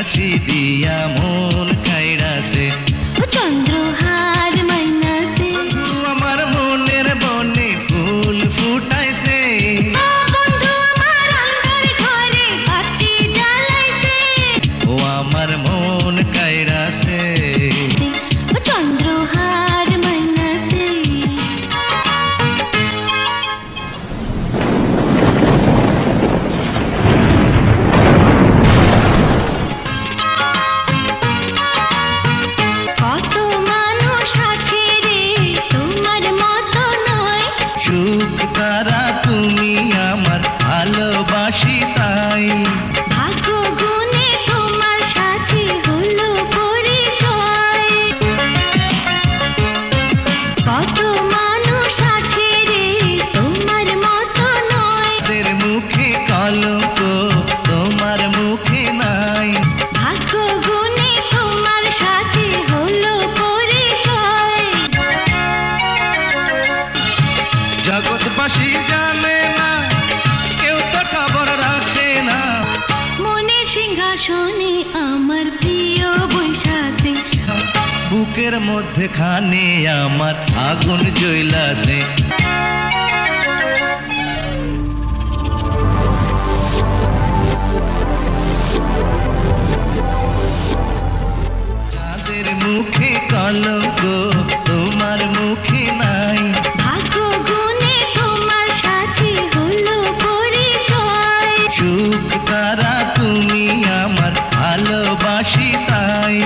হাসি দিয়া মন কাইড়াছে চন্দ্রহার মাইনাছে আমার মনের বনে ফুল ফুটাইছে বন্ধু আমার অন্ধকার ঘরে বাতি জ্বালাইছে ও আমার মন কাইড়াছে চন্দ্রহার মাইনাছে কত মানুষ আছে রে তোমার মতো নয় সুখ তারা তুমি আমার ভালোবাসি তাই ভাগ্য গুণে তোমার সাথে হলো পরিচয় কত মানুষ আছে রে তোমার মতো নয় তাদের মুখে কলঙ্ক তোমার মুখে নাই ভাগ্য গুণে তোমার সাথে হলো পরিচয় জগৎবাসী জানে না কেউ তো খবর রাখে না মনের সিংহাসনে আমার প্রিয় বৈশাখে বুকের মধ্যে খানে আমার আগুন জ্বলাছে যাদের মুখে কলঙ্ক তোমার মুখে নাই ভাগ্য গুণে তোমার সাথে হলো পরিচয় সুখ তারা তুমি আমার ভালোবাসি তাই